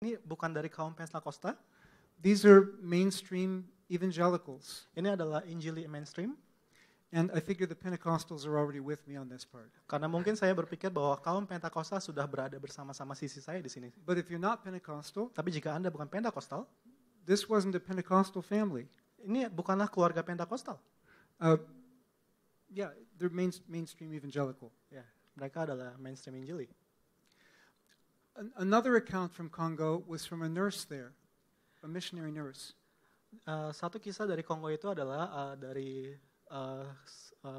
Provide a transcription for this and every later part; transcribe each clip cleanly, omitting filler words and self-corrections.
Ini bukan dari kaum Pentakosta. These are mainstream evangelicals. Ini adalah Injili mainstream. And I figure the Pentecostals are already with me on this part. Karena mungkin saya berpikir bahwa kaum Pentakosta sudah berada bersama-sama sisi saya di sini. But if you're not Pentecostal, Tapi jika Anda bukan Pentakostal, this wasn't a Pentecostal family. ini bukanlah keluarga Pentakostal. Yeah, they're mainstream evangelical. Ya, mereka adalah mainstream Injili. Another account from Congo was from a nurse there, a missionary nurse. Satu kisah dari Kongo itu adalah dari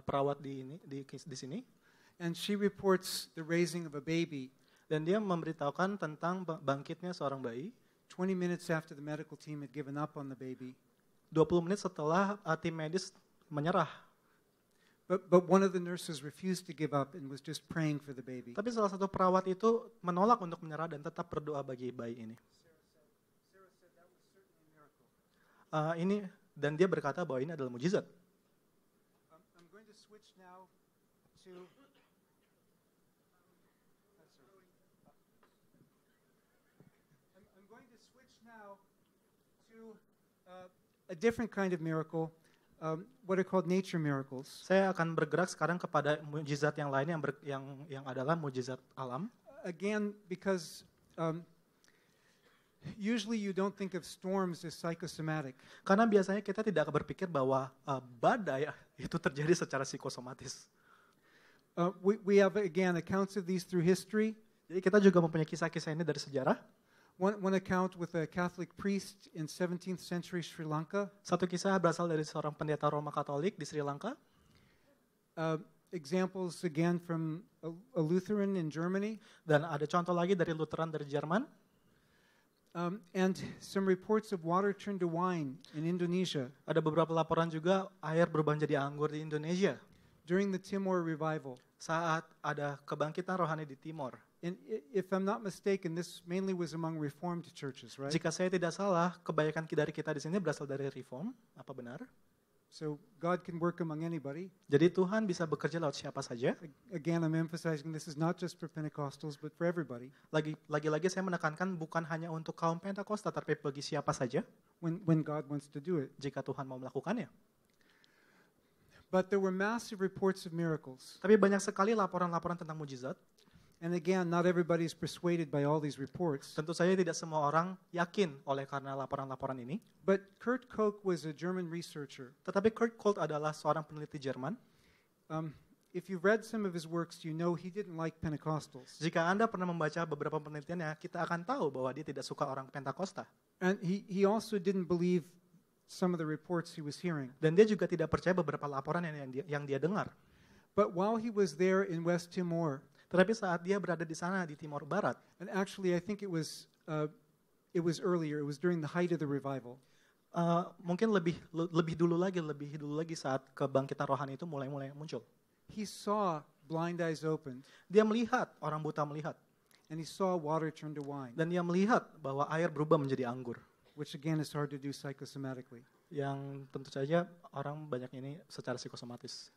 perawat di sini, And she reports the raising of a baby dan dia memberitahukan tentang bangkitnya seorang bayi 20 minutes after the medical team had given up on the baby. 20 menit setelah tim medis menyerah. But one of the nurses refused to give up and was just praying for the baby. Tapi salah satu perawat itu menolak untuk menyerah dan tetap berdoa bagi bayi ini. Sarah said that was certainly a miracle. Dan dia berkata bahwa ini adalah mujizat. I'm going to switch now to I'm going to switch now to a different kind of miracle, what are called nature miracles. Saya akan bergerak sekarang kepada mujizat yang lain yang adalah mujizat alam. Again, because usually you don't think of storms as psychosomatic. Karena biasanya kita tidak berpikir bahwa badai itu terjadi secara psikosomatis. We have, again, accounts of these through history. Jadi kita juga mempunyai kisah-kisah ini dari sejarah. One account with a Catholic priest in 17th century Sri Lanka. Satu kisah berasal dari seorang pendeta Roma Katolik di Sri Lanka. Examples again from a Lutheran in Germany. Dan ada contoh lagi dari Lutheran dari Jerman. And some reports of water turned to wine in Indonesia Ada beberapa laporan juga air berubah menjadi anggur di Indonesia during the Timor revival. saat ada kebangkitan rohani di Timor. And if I'm not mistaken, this mainly was among Reformed churches, right? Jika saya tidak salah, kebanyakan dari kita di sini berasal dari Reform. Apa benar? So God can work among anybody. Jadi Tuhan bisa bekerja lewat siapa saja. Again, I'm emphasizing this is not just for Pentecostals, but for everybody. Lagi-lagi saya menekankan bukan hanya untuk kaum Pentakosta, tapi bagi siapa saja When God wants to do it. jika Tuhan mau melakukannya. But there were massive reports of miracles. Tapi banyak sekali laporan-laporan tentang mujizat. And again, not everybody is persuaded by all these reports. Tentu saja tidak semua orang yakin oleh karena laporan-laporan ini. But Kurt Koch was a German researcher. Tetapi Kurt Koch adalah seorang peneliti Jerman. If you've read some of his works, you know he didn't like Pentecostals. Jika Anda pernah membaca beberapa penelitiannya, kita akan tahu bahwa dia tidak suka orang Pentakosta. And he also didn't believe some of the reports he was hearing. Dan dia juga tidak percaya beberapa laporan yang dia dengar. But while he was there in West Timor, Tetapi saat dia berada di sana di Timor Barat, and actually I think it was earlier, it was during the height of the revival. Mungkin lebih dulu lagi saat kebangkitan rohani itu mulai muncul. He saw blind eyes opened, Dia melihat orang buta melihat, and he saw water turn to wine, dan dia melihat bahwa air berubah menjadi anggur. which again is hard to do psychosomatically. Yang tentu saja orang banyak ini secara psikosomatis.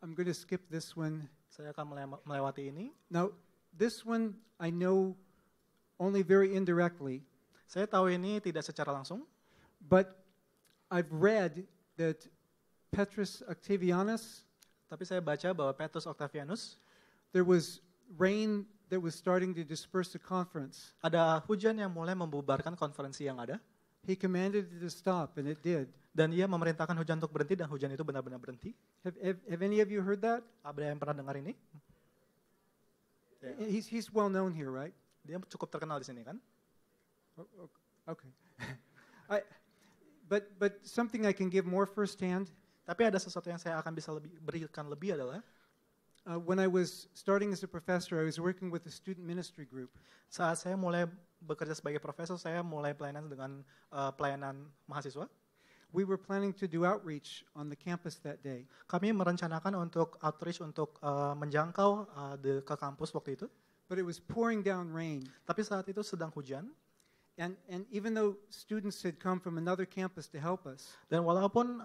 I'm going to skip this one. Saya akan melewati ini. Now, this one I know only very indirectly, Saya tahu ini tidak secara langsung, but I've read that Petrus Octavianus, tapi saya baca bahwa Petrus Octavianus, there was rain that was starting to disperse the conference. ada hujan yang mulai membubarkan konferensi yang ada, He commanded it to stop, and it did. dan ia memerintahkan hujan untuk berhenti, dan hujan itu benar-benar berhenti. Have any of you heard that? Ada yang pernah dengar ini? He's well known here, right? Dia cukup terkenal di sini kan? Okay. But something I can give more firsthand. Tapi ada sesuatu yang saya akan bisa berikan lebih adalah When I was starting as a professor, I was working with a student ministry group. saat saya mulai bekerja sebagai profesor, saya mulai pelayanan dengan pelayanan mahasiswa. We were planning to do outreach on the campus that day. Kami merencanakan untuk outreach untuk menjangkau ke kampus waktu itu. But it was pouring down rain. Tapi saat itu sedang hujan. And even though students had come from another campus to help us, Dan walaupun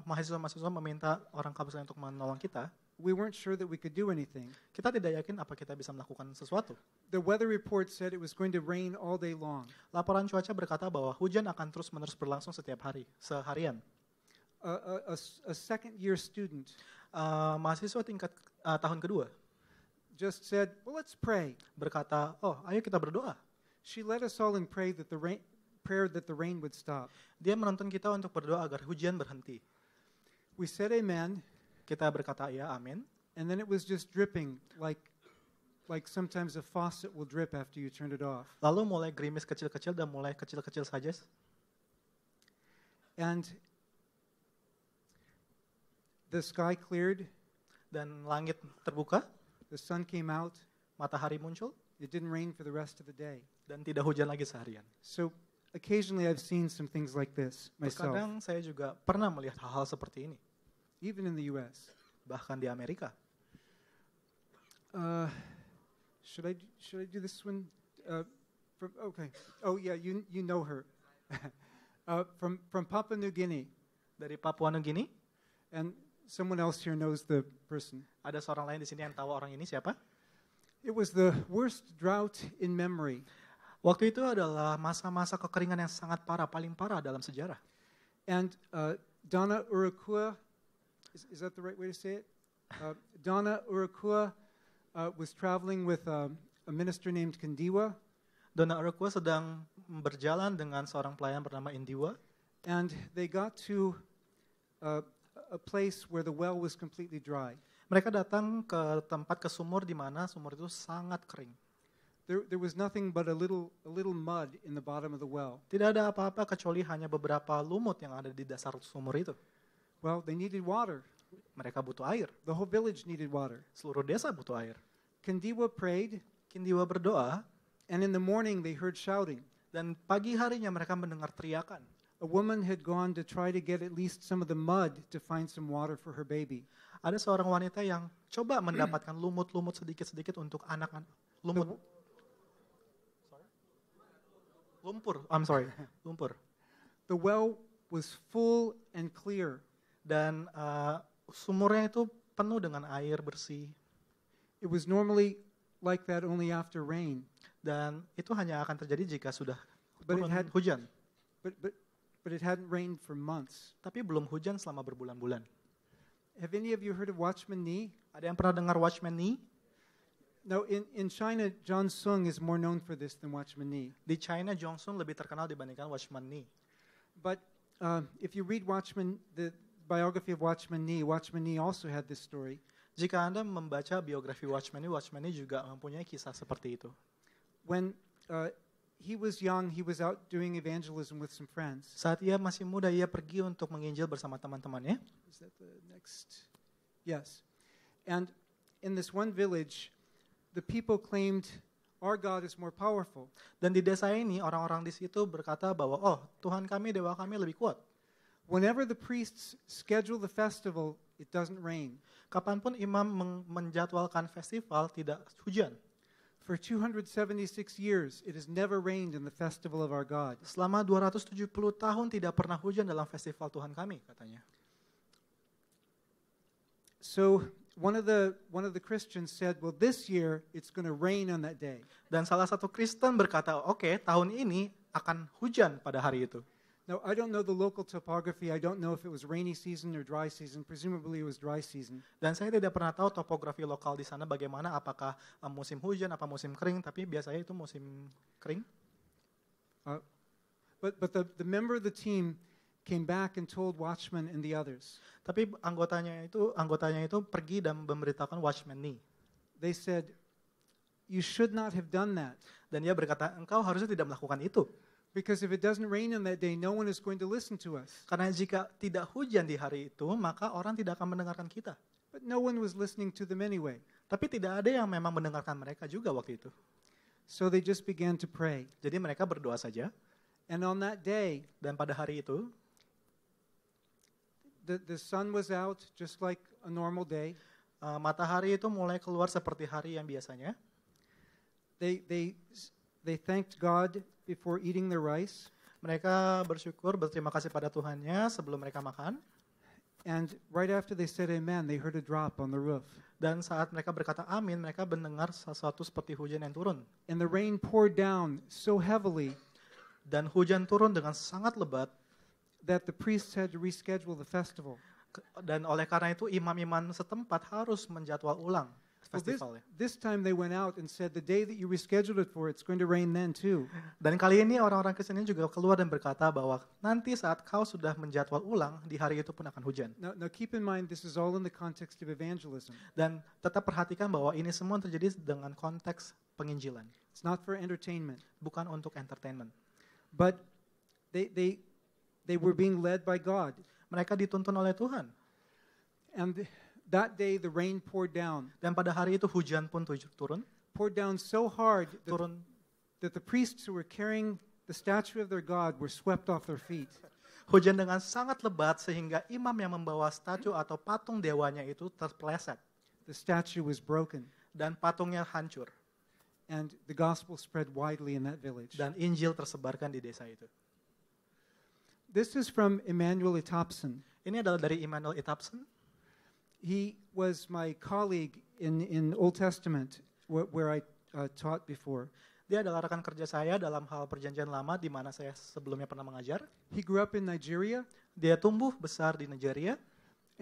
mahasiswa-mahasiswa meminta orang kampus lain untuk menolong kita, we weren't sure that we could do anything. Kita tidak yakin apa kita bisa melakukan sesuatu. The weather report said it was going to rain all day long. Laporan cuaca berkata bahwa hujan akan terus-menerus berlangsung setiap hari, seharian. A second-year student Mahasiswa tingkat tahun kedua just said, well, let's pray. berkata, oh ayo kita berdoa. She led us all in prayer that the rain would stop. Dia menuntun kita untuk berdoa agar hujan berhenti. We said amen, Kita berkata ya, amin. and then it was just dripping like sometimes a faucet will drip after you turn it off. Lalu mulai gerimis kecil-kecil dan mulai kecil-kecil saja. And the sky cleared, Dan langit terbuka, the sun came out, matahari muncul, it didn't rain for the rest of the day. dan tidak hujan lagi seharian. So occasionally I've seen some things like this myself, Terkadang saya juga pernah melihat hal-hal seperti ini, even in the U.S. bahkan di Amerika. Should I do this one? Okay. Oh yeah, you know her. From Papua New Guinea, Dari Papua Nugini, and someone else here knows the person. ada seorang lain di sini yang tahu orang ini siapa? It was the worst drought in memory. Waktu itu adalah masa-masa kekeringan yang sangat parah, paling parah dalam sejarah. And Donna Urakua, is that the right way to say it? Donna Urakua was traveling with a minister named Kandiwa, Donna Urakua sedang berjalan dengan seorang pelayan bernama Indiwa, and they got to a place where the well was completely dry. Mereka datang ke tempat, ke sumur di mana sumur itu sangat kering. There was nothing but a little mud in the bottom of the well. Tidak ada apa-apa kecuali hanya beberapa lumut yang ada di dasar sumur itu. Well, they needed water. Mereka butuh air. The whole village needed water. Seluruh desa butuh air. Kandiwa prayed, Kindiwa berdoa, and in the morning they heard shouting. dan pagi harinya mereka mendengar teriakan. A woman had gone to try to get at least some of the mud to find some water for her baby. Ada seorang wanita yang coba mendapatkan lumut-lumut sedikit-sedikit untuk anak-anak. Lumpur. The well was full and clear. Dan sumurnya itu penuh dengan air bersih. It was normally like that only after rain. Dan itu hanya akan terjadi jika sudah But it turun had- hujan. But it hadn't rained for months. Tapi belum hujan selama berbulan-bulan. Have any of you heard of Watchman Nee? Ada yang pernah dengar Watchman Nee? No, in China, John Sung is more known for this than Watchman Nee. Di China, Jongsung lebih terkenal dibandingkan Watchman Nee. But if you read the biography of Watchman Nee also had this story. Jika Anda membaca biografi Watchman Nee juga mempunyai kisah seperti itu. When he was young, he was out doing evangelism with some friends. Saat ia masih muda, ia pergi untuk menginjil bersama teman-temannya. Is that the next? Yes. And in this one village, the people claimed, our God is more powerful. Dan di desa ini, orang-orang di situ berkata bahwa, oh, Tuhan kami, dewa kami lebih kuat. Whenever the priests schedule the festival, it doesn't rain. Kapanpun imam menjadwalkan festival, tidak hujan. For 276 years, it has never rained in the festival of our God. Selama 270 tahun tidak pernah hujan dalam festival Tuhan kami, katanya. So one of the Christians said, well, this year it's going to rain on that day. Dan salah satu Kristen berkata, oke, tahun ini akan hujan pada hari itu. Now, I don't know the local topography. I don't know if it was rainy season or dry season. Presumably it was dry season. Dan saya tidak pernah tahu topografi lokal di sana bagaimana, apakah musim hujan, apa musim kering, tapi biasanya itu musim kering. But the member of the team came back and told Watchman and the others. Tapi anggotanya itu pergi dan memberitahukan Watchman Nee. They said, you should not have done that. Dan dia berkata, engkau harusnya tidak melakukan itu. Because if it doesn't rain on that day, no one is going to listen to us. Karena jika tidak hujan di hari itu, maka orang tidak akan mendengarkan kita. But no one was listening to them anyway. Tapi tidak ada yang memang mendengarkan mereka juga waktu itu. So they just began to pray. Jadi mereka berdoa saja. And on that day, Dan pada hari itu, the sun was out just like a normal day. matahari itu mulai keluar seperti hari yang biasanya. They thanked God before eating their rice. Mereka bersyukur, berterima kasih pada Tuhannya sebelum mereka makan. And right after they said amen, they heard a drop on the roof. Dan saat mereka berkata amin, mereka mendengar sesuatu seperti hujan yang turun. And the rain poured down so heavily Dan hujan turun dengan sangat lebat. that the priests had to reschedule the festival. Dan oleh karena itu imam-imam setempat harus menjadwal ulang Well, festivalnya. this time they went out and said, the day that you rescheduled it for, it's going to rain then too. Dan kali ini orang-orang Kristen ini juga keluar dan berkata bahwa nanti saat kau sudah menjadwal ulang, di hari itu pun akan hujan. Now keep in mind, this is all in the context of evangelism. Dan tetap perhatikan bahwa ini semua terjadi dengan konteks penginjilan, It's not for entertainment. bukan untuk entertainment. But they were being led by God. Mereka dituntun oleh Tuhan. And that day the rain poured down. Dan pada hari itu hujan pun turun, Poured down so hard turun that the priests who were carrying the statue of their God were swept off their feet. hujan dengan sangat lebat sehingga imam yang membawa statu atau patung dewanya itu terpeleset The statue was broken. dan patungnya hancur And the gospel spread widely in that village. dan Injil tersebarkan di desa itu. This is from Emmanuel Itapson. Ini adalah dari Immanuel Itapson. He was my colleague in Old Testament where I taught before. Dia adalah rekan kerja saya dalam hal perjanjian lama di mana saya sebelumnya pernah mengajar. He grew up in Nigeria, Dia tumbuh besar di Nigeria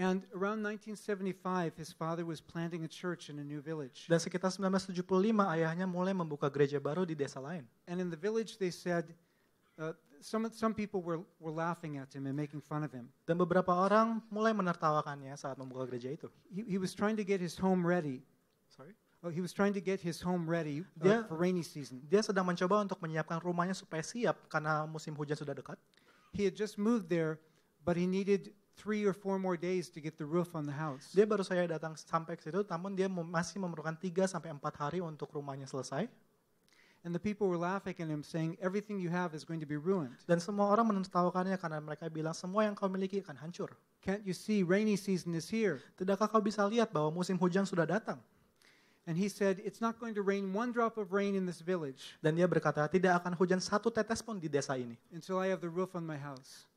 and around 1975 his father was planting a church in a new village. dan sekitar 1975 ayahnya mulai membuka gereja baru di desa lain. And in the village they said some people were laughing at him and making fun of him. Dan beberapa orang mulai menertawakannya saat membuka gereja itu. He was trying to get his home ready. Sorry. He was trying to get his home ready Dia- for rainy season. Dia sedang mencoba untuk menyiapkan rumahnya supaya siap karena musim hujan sudah dekat. He had just moved there, but he needed 3 or 4 more days to get the roof on the house. Dia baru saja datang sampai ke situ, namun dia masih memerlukan 3 sampai 4 hari untuk rumahnya selesai. And the people were laughing at him, saying, everything you have is going to be ruined. Dan semua orang menertawakannya karena mereka bilang semua yang kau miliki akan hancur. Can't you see rainy season is here? Tidakkah kau bisa lihat bahwa musim hujan sudah datang? And he said, it's not going to rain one drop of rain in this village Dan dia berkata, tidak akan hujan satu tetes pun di desa ini. until I have the roof on my house.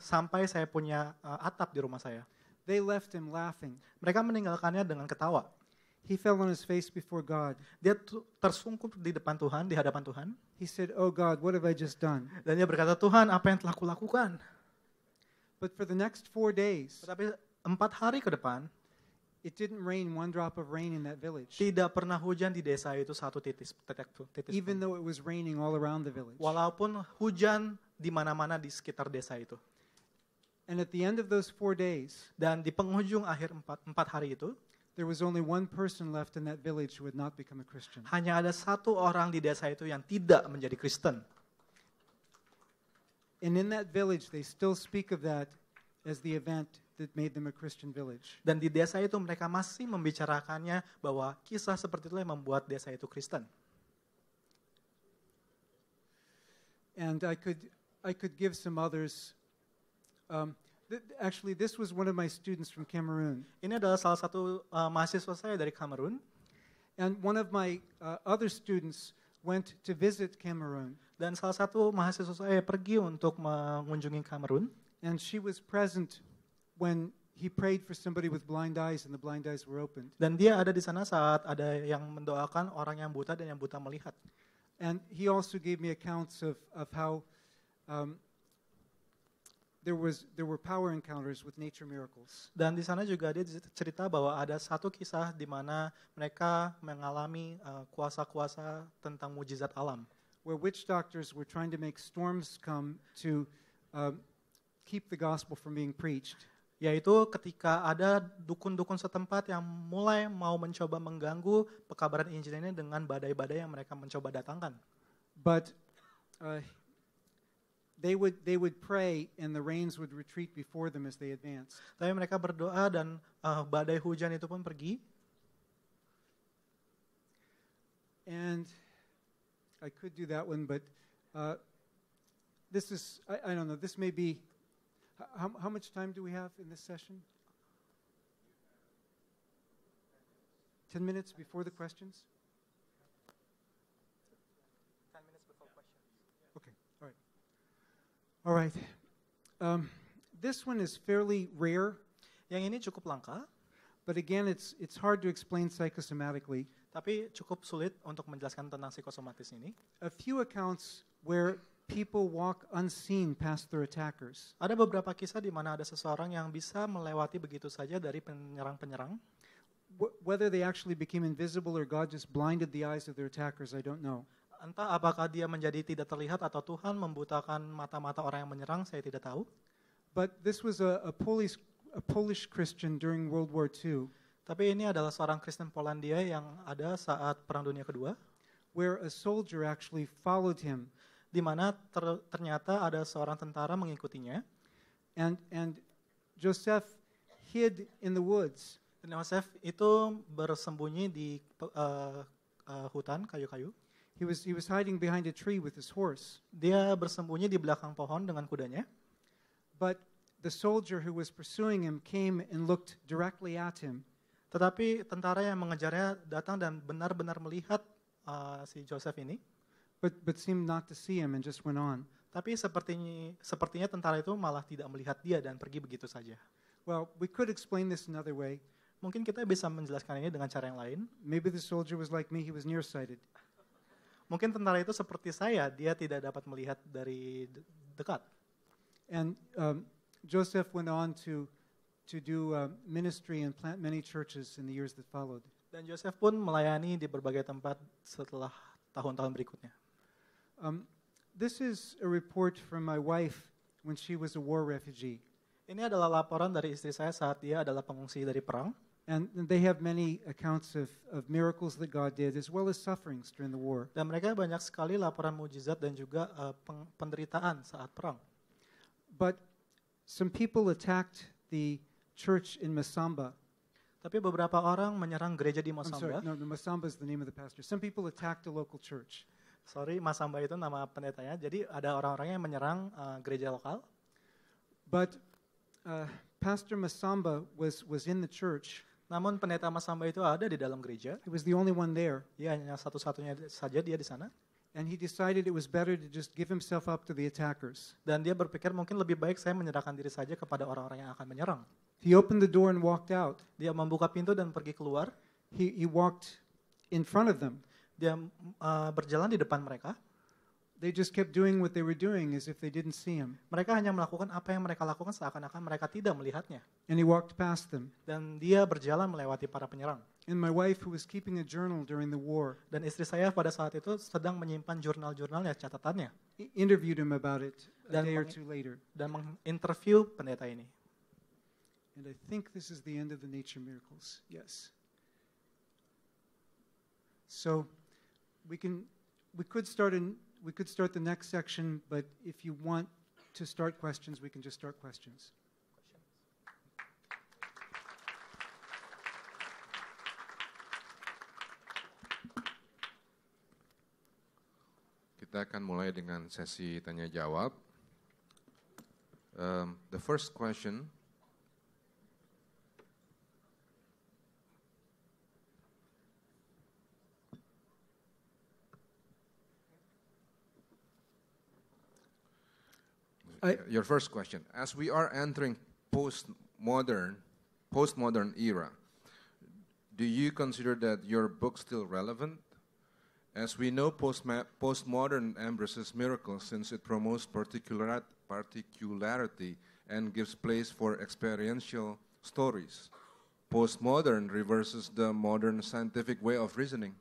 Sampai saya punya atap di rumah saya. They left him laughing. Mereka meninggalkannya dengan ketawa. He fell on his face before God. Dia tersungkur di depan Tuhan, di hadapan Tuhan. He said, oh God, what have I just done? Dan dia berkata, Tuhan, apa yang telah kulakukan? But for the next 4 days, Tetapi 4 hari ke depan, it didn't rain one drop of rain in that village, tidak pernah hujan di desa itu satu titis even pun. though it was raining all around the village. Walaupun hujan di mana-mana di sekitar desa itu. And at the end of those 4 days, Dan di penghujung akhir 4 hari itu, there was only one person left in that village who had not become a Christian. hanya ada satu orang di desa itu yang tidak menjadi Kristen. And in that village, they still speak of that as the event that made them a Christian village. Dan di desa itu mereka masih membicarakannya bahwa kisah seperti itu yang membuat desa itu Kristen. And I could give some others. Actually, this was one of my students from Cameroon. Ini adalah salah satu mahasiswa saya dari Kamerun. And one of my other students went to visit Cameroon. Dan salah satu mahasiswa saya pergi untuk mengunjungi Kamerun. And she was present when he prayed for somebody with blind eyes and the blind eyes were opened. Dan dia ada di sana saat ada yang mendoakan orang yang buta dan yang buta melihat. And he also gave me accounts of how there were power encounters with nature miracles. Dan di sana juga dia cerita bahwa ada satu kisah di mana mereka mengalami kuasa-kuasa tentang mujizat alam. Where witch doctors were trying to make storms come to keep the gospel from being preached. Yaitu ketika ada dukun-dukun setempat yang mulai mau mencoba mengganggu pekabaran Injil ini dengan badai-badai yang mereka mencoba datangkan. But they would pray and the rains would retreat before them as they advanced. Tapi mereka berdoa dan badai hujan itu pun pergi. And I could do that one, but this is, I don't know, this may be, how much time do we have in this session? 10 minutes before the questions? 10 minutes before questions. Okay, all right. All right. This one is fairly rare, Yang ini cukup langka, but again, it's hard to explain psychosomatically. tapi cukup sulit untuk menjelaskan tentang psikosomatis ini. A few accounts where people walk unseen past their attackers. Ada beberapa kisah di mana ada seseorang yang bisa melewati begitu saja dari penyerang-penyerang. Whether they actually became invisible or God just blinded the eyes of their attackers, I don't know. Entah apakah dia menjadi tidak terlihat atau Tuhan membutakan mata-mata orang yang menyerang, saya tidak tahu. But this was a Polish Christian during World War II, Tapi ini adalah seorang Kristen Polandia yang ada saat Perang Dunia Kedua, where a soldier actually followed him, di mana ternyata ada seorang tentara mengikutinya. and Joseph hid in the woods. Dan Yosef itu bersembunyi di hutan kayu-kayu. He was hiding behind a tree with his horse. Dia bersembunyi di belakang pohon dengan kudanya. But the soldier who was pursuing him came and looked directly at him. Tetapi tentara yang mengejarnya datang dan benar-benar melihat si Joseph ini. But seemed not to see him and just went on. Tapi sepertinya tentara itu malah tidak melihat dia dan pergi begitu saja. Well, we could explain this another way. Mungkin kita bisa menjelaskan ini dengan cara yang lain. Maybe the soldier was like me, he was nearsighted. Mungkin tentara itu seperti saya, dia tidak dapat melihat dari dekat. And Joseph went on to do ministry and plant many churches in the years that followed. Dan Joseph pun melayani di berbagai tempat setelah tahun-tahun berikutnya. This is a report from my wife when she was a war refugee. Ini adalah laporan dari istri saya saat dia adalah pengungsi dari perang. And they have many accounts of miracles that God did, as well as sufferings during the war. Dan mereka banyak sekali laporan mujizat dan juga penderitaan saat perang. But some people attacked the church in Masamba. Tapi beberapa orang menyerang gereja di I'm sorry, Masamba. no, Masamba is the name of the pastor. Some people attacked the local church. Sorry, Masamba itu nama pendetanya. Jadi ada orang-orang yang menyerang gereja lokal. But Pastor Masamba was in the church. Namun pendeta Masamba itu ada di dalam gereja. He was the only one there. Dia hanya satu-satunya saja dia di sana. And he decided it was better to just give himself up to the attackers. Dan dia berpikir mungkin lebih baik saya menyerahkan diri saja kepada orang-orang yang akan menyerang. He opened the door and walked out. Dia membuka pintu dan pergi keluar. He walked in front of them. Dia berjalan di depan mereka. They just kept doing what they were doing as if they didn't see him. Mereka hanya melakukan apa yang mereka lakukan seakan-akan mereka tidak melihatnya. And he walked past them. Dan dia berjalan melewati para penyerang. And my wife, who was keeping a journal during the war, Dan istri saya pada saat itu sedang menyimpan jurnal-jurnalnya, catatannya. interviewed him about it a Dan day or two later. Dan menginterview pendeta ini. And I think this is the end of the nature miracles. Yes. So we could start the next section, but if you want to start questions, we can just start questions. Kita akan mulai dengan sesi tanya jawab. The first question. Your first question. As we are entering postmodern era, do you consider that your book still relevant? As we know, postmodern embraces miracles since it promotes particularity and gives place for experiential stories. Postmodern reverses the modern scientific way of reasoning.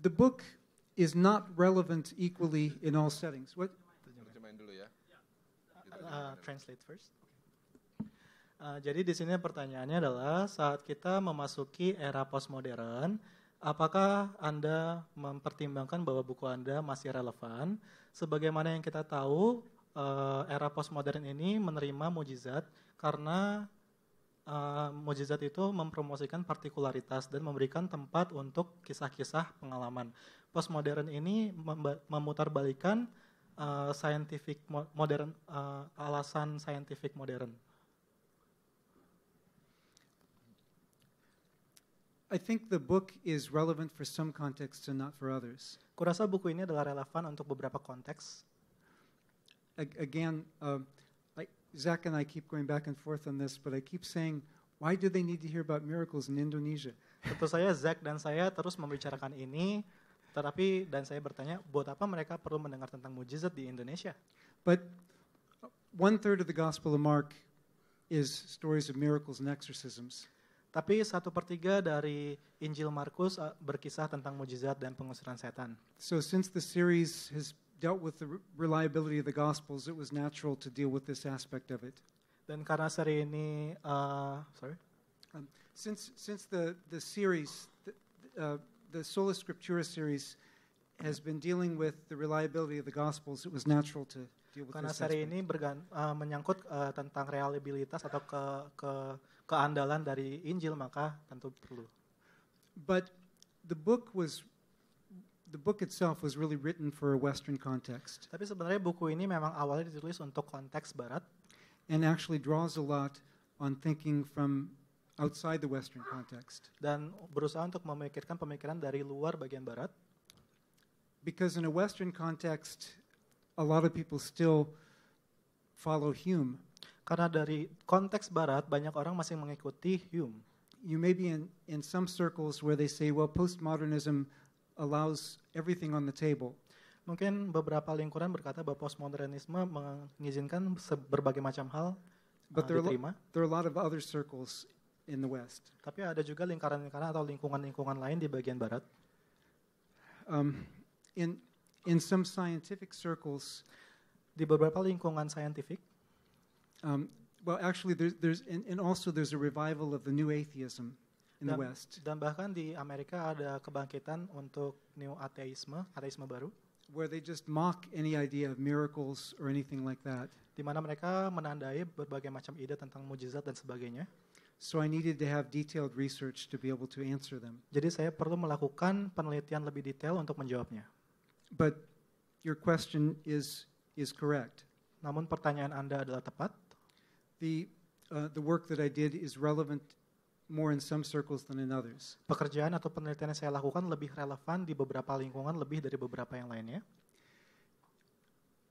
The book is not relevant equally in all settings. What? Translate first. Jadi di sini pertanyaannya adalah saat kita memasuki era postmodern, apakah Anda mempertimbangkan bahwa buku Anda masih relevan? Sebagaimana yang kita tahu, era postmodern ini menerima mujizat karena mujizat itu mempromosikan partikularitas dan memberikan tempat untuk kisah-kisah pengalaman. Postmodern ini memutarbalikkan scientific modern, alasan scientific modern. I think the book is relevant for some contexts and not for others. Kurasa buku ini adalah relevan untuk beberapa konteks. again, Zach and I keep going back and forth on this, but I keep saying, why do they need to hear about miracles in Indonesia? Tentu saja Zack dan saya terus membicarakan ini, dan saya bertanya, buat apa mereka perlu mendengar tentang mujizat di Indonesia? But 1/3 of the Gospel of Mark is stories of miracles and exorcisms. Tapi 1/3 dari Injil Markus berkisah tentang mujizat dan pengusiran setan. So since the series has dealt with the reliability of the Gospels, it was natural to deal with this aspect of it. Dan karena seri ini, Since the series, the Sola Scriptura series, has been dealing with the reliability of the Gospels, it was natural to deal with karena this seri aspect. ini menyangkut tentang reliabilitas atau keandalan dari Injil, maka tentu perlu. But the book itself was really written for a Western context, Tapi sebenarnya buku ini memang awalnya ditulis untuk konteks Barat, and actually draws a lot on thinking from outside the Western context. dan berusaha untuk memikirkan pemikiran dari luar bagian Barat. Because in a Western context, a lot of people still follow Hume. Karena dari konteks Barat, banyak orang masih mengikuti Hume. You may be in some circles where they say, well, postmodernism allows everything on the table. Mungkin beberapa lingkuran berkata bahwa postmodernisme mengizinkan berbagai macam hal But there diterima. are a lot of other circles in the West. Tapi ada juga lingkaran-lingkaran atau lingkungan-lingkungan lain di bagian Barat. In some scientific circles, Di beberapa lingkungan saintifik, well, actually, there's a revival of the new atheism in the West, dan bahkan di Amerika ada kebangkitan untuk new ateisme baru, where they just mock any idea of miracles or anything like that. di mana mereka menandai berbagai macam ide tentang mujizat dan sebagainya. So I needed to have detailed research to be able to answer them. Jadi saya perlu melakukan penelitian lebih detail untuk menjawabnya. But your question is correct. Namun pertanyaan Anda adalah tepat. The work that I did is relevant more in some circles than in others. Pekerjaan atau penelitian yang saya lakukan lebih relevan di beberapa lingkungan lebih dari beberapa yang lainnya.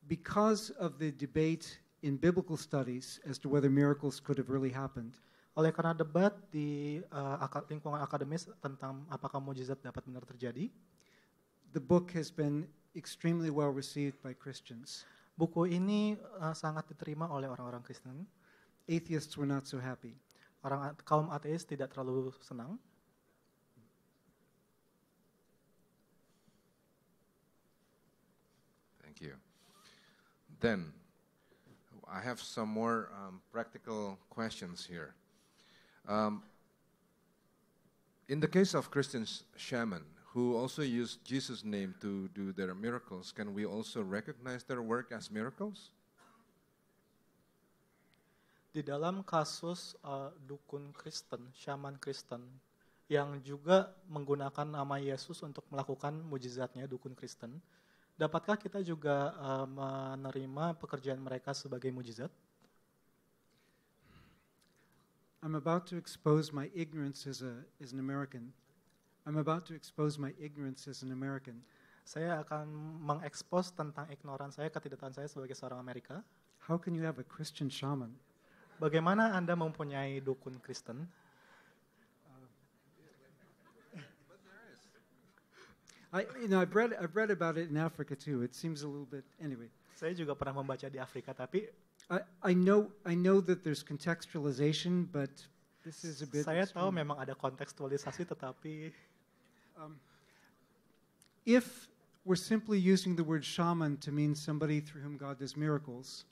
Because of the debate in biblical studies as to whether miracles could have really happened, Oleh karena debat di lingkungan akademis tentang apakah mujizat dapat benar terjadi, the book has been extremely well received by Christians. buku ini sangat diterima oleh orang-orang Kristen. Atheists were not so happy. Kaum ateis tidak terlalu senang. Thank you. Then, I have some more practical questions here. In the case of Christian shaman who also use Jesus' name to do their miracles, can we also recognize their work as miracles? Di dalam kasus dukun Kristen, shaman Kristen, yang juga menggunakan nama Yesus untuk melakukan mujizatnya, dukun Kristen, dapatkah kita juga menerima pekerjaan mereka sebagai mujizat? I'm about to expose my ignorance as an American. I'm about to expose my ignorance as an American. Saya akan mengekspos tentang ignoran saya, ketidaktahuan saya sebagai seorang Amerika. How can you have a Christian shaman? Bagaimana Anda mempunyai dukun Kristen? I've read about it in Africa too. It seems a little bit anyway. Saya juga pernah membaca di Afrika, tapi I know that there's contextualization, but this is a bit. saya tahu extreme. memang ada kontekstualisasi, tetapi If we're simply using the word shaman to mean somebody through whom God does miracles,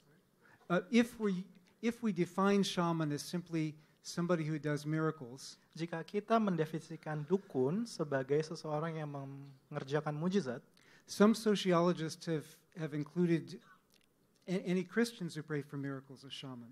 if we define shaman as simply somebody who does miracles, jika kita mendefinisikan dukun sebagai seseorang yang mengerjakan mujizat, some sociologists have included any Christians who pray for miracles as shamans.